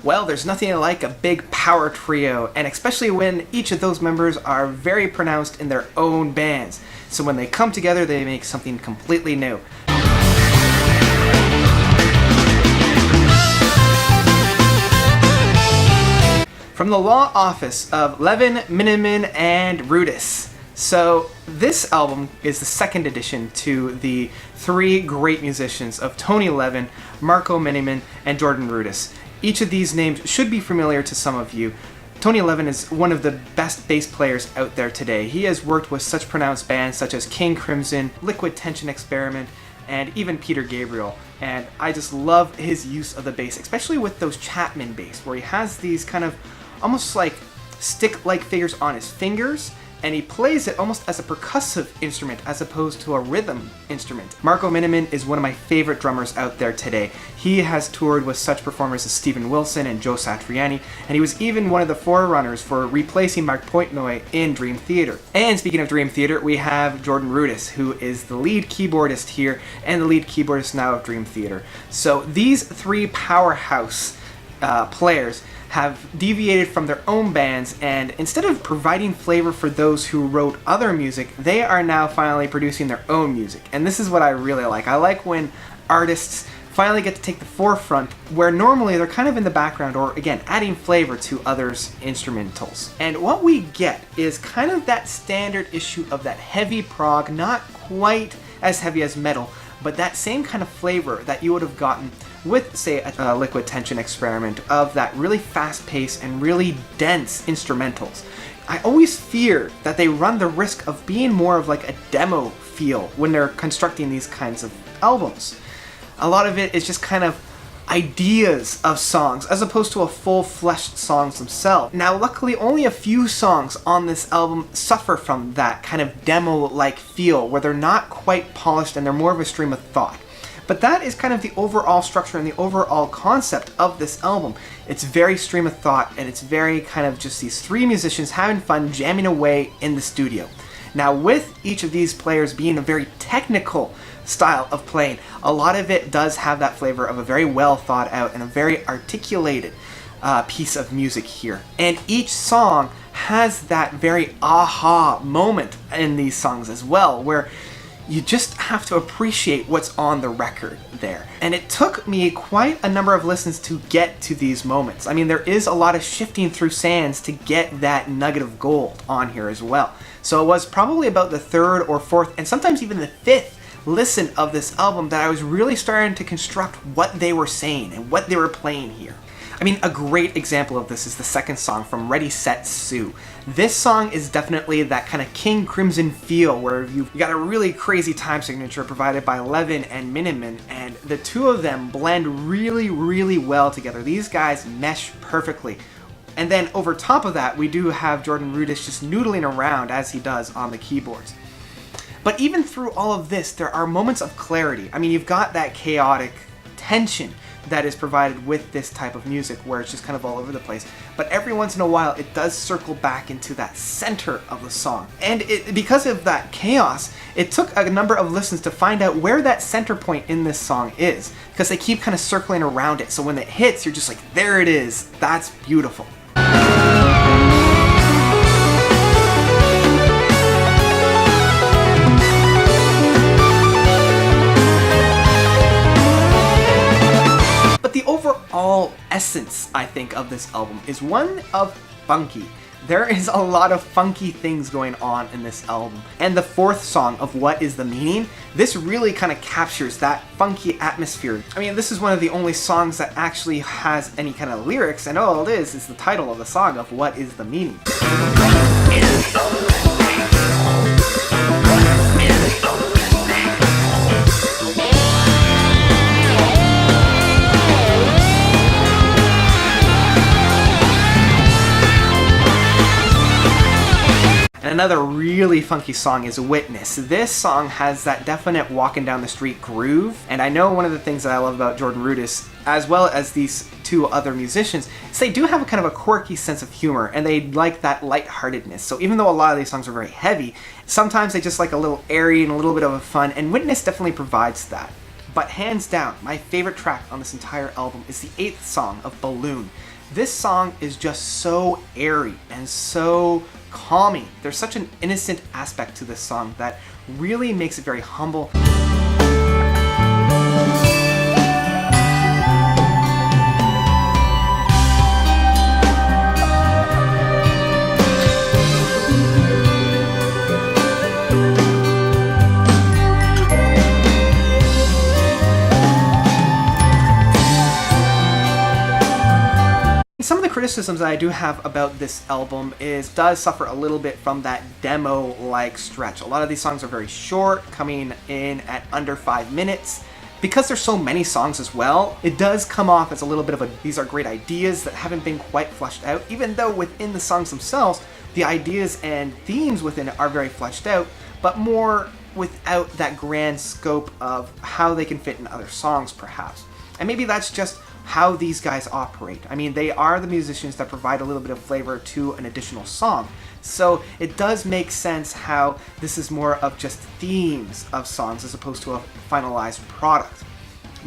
Well, there's nothing like a big power trio, and especially when each of those members are very pronounced in their own bands. So when they come together, they make something completely new. From the law office of Levin Minnemann and Rudess. So this album is the second addition to the three great musicians of Tony Levin, Minnemann, and Jordan Rudess. Each of these names should be familiar to some of you. Tony Levin is one of the best bass players out there today. He has worked with such pronounced bands such as King Crimson, Liquid Tension Experiment, and even Peter Gabriel. And I just love his use of the bass, especially with those Chapman bass, where he has these kind of almost like stick-like figures on his fingers, and he plays it almost as a percussive instrument as opposed to a rhythm instrument. Minnemann is one of my favorite drummers out there today. He has toured with such performers as Steven Wilson and Joe Satriani, and he was even one of the forerunners for replacing Mark Portnoy in Dream Theater. And speaking of Dream Theater, we have Jordan Rudess, who is the lead keyboardist here and the lead keyboardist now of Dream Theater. So these three powerhouse players have deviated from their own bands, and instead of providing flavor for those who wrote other music, they are now finally producing their own music. And this is what I really like. I like when artists finally get to take the forefront where normally they're kind of in the background, or again, adding flavor to others' instrumentals. And what we get is kind of that standard issue of that heavy prog, not quite as heavy as metal, but that same kind of flavor that you would have gotten with, say, a Liquid Tension Experiment, of that really fast-paced and really dense instrumentals. I always fear that they run the risk of being more of like a demo feel when they're constructing these kinds of albums. A lot of it is just kind of ideas of songs as opposed to a full-fleshed songs themselves. Now, luckily, only a few songs on this album suffer from that kind of demo-like feel where they're not quite polished and they're more of a stream of thought. But that is kind of the overall structure and the overall concept of this album. It's very stream of thought, and it's very kind of just these three musicians having fun jamming away in the studio. Now, with each of these players being a very technical style of playing, a lot of it does have that flavor of a very well thought out and a very articulated piece of music here. And each song has that very aha moment in these songs as well, where you just have to appreciate what's on the record there. And it took me quite a number of listens to get to these moments. I mean, there is a lot of shifting through sands to get that nugget of gold on here as well. So it was probably about the third or fourth, and sometimes even the fifth listen of this album that I was really starting to construct what they were saying and what they were playing here. I mean, a great example of this is the second song from Ready, Set, Sue. This song is definitely that kind of King Crimson feel where you've got a really crazy time signature provided by Levin and Minnemann, and the two of them blend really, really well together. These guys mesh perfectly. And then over top of that, we do have Jordan Rudess just noodling around as he does on the keyboards. But even through all of this, there are moments of clarity. I mean, you've got that chaotic tension that is provided with this type of music where it's just kind of all over the place. But every once in a while, it does circle back into that center of the song. And because of that chaos, it took a number of listens to find out where that center point in this song is, because they keep kind of circling around it. So when it hits, you're just like, there it is. That's beautiful. Overall essence, I think, of this album is one of funky. There is a lot of funky things going on in this album. And the fourth song of What Is the Meaning, this really kind of captures that funky atmosphere. I mean, this is one of the only songs that actually has any kind of lyrics, and all it is the title of the song of What Is the Meaning. Another really funky song is Witness. This song has that definite walking down the street groove, and I know one of the things that I love about Jordan Rudess, as well as these two other musicians, is they do have a kind of a quirky sense of humor, and they like that lightheartedness. So even though a lot of these songs are very heavy, sometimes they just like a little airy and a little bit of a fun, and Witness definitely provides that. But hands down, my favorite track on this entire album is the 8th song of Balloon. This song is just so airy and so calming. There's such an innocent aspect to this song that really makes it very humble. Some of the criticisms that I do have about this album does suffer a little bit from that demo-like stretch. A lot of these songs are very short, coming in at under 5 minutes. Because there's so many songs as well, it does come off as a little bit of these are great ideas that haven't been quite fleshed out, even though within the songs themselves, the ideas and themes within it are very fleshed out, but more without that grand scope of how they can fit in other songs, perhaps. And maybe that's just how these guys operate. I mean, they are the musicians that provide a little bit of flavor to an additional song. So it does make sense how this is more of just themes of songs as opposed to a finalized product.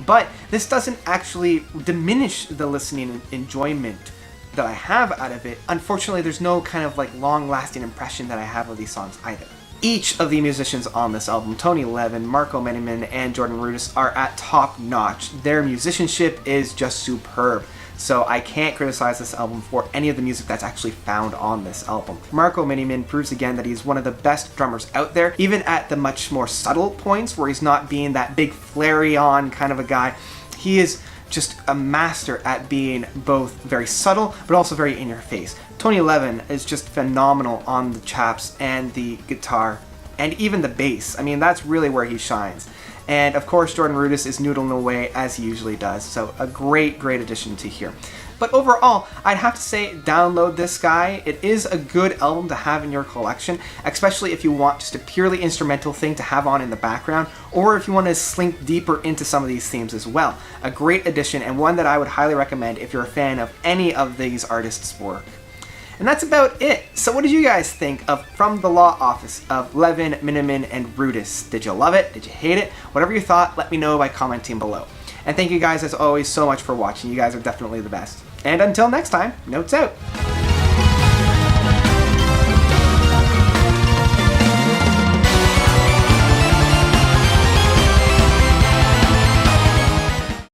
But this doesn't actually diminish the listening enjoyment that I have out of it. Unfortunately, there's no kind of like long-lasting impression that I have of these songs either. Each of the musicians on this album, Tony Levin, Minnemann, and Jordan Rudess, are at top notch. Their musicianship is just superb. So I can't criticize this album for any of the music that's actually found on this album. Minnemann proves again that he's one of the best drummers out there, even at the much more subtle points where he's not being that big flary-on kind of a guy. He is just a master at being both very subtle but also very in your face. Tony Levin is just phenomenal on the chops and the guitar and even the bass. I mean, that's really where he shines. And of course, Jordan Rudess is noodling away as he usually does. So a great addition to here. But overall, I'd have to say download this guy. It is a good album to have in your collection, especially if you want just a purely instrumental thing to have on in the background, or if you want to slink deeper into some of these themes as well. A great addition, and one that I would highly recommend if you're a fan of any of these artists' work. And that's about it. So what did you guys think of From the Law Office of Levin, Minnemann, and Rudess? Did you love it? Did you hate it? Whatever you thought, let me know by commenting below. And thank you guys as always so much for watching. You guys are definitely the best. And until next time, notes out.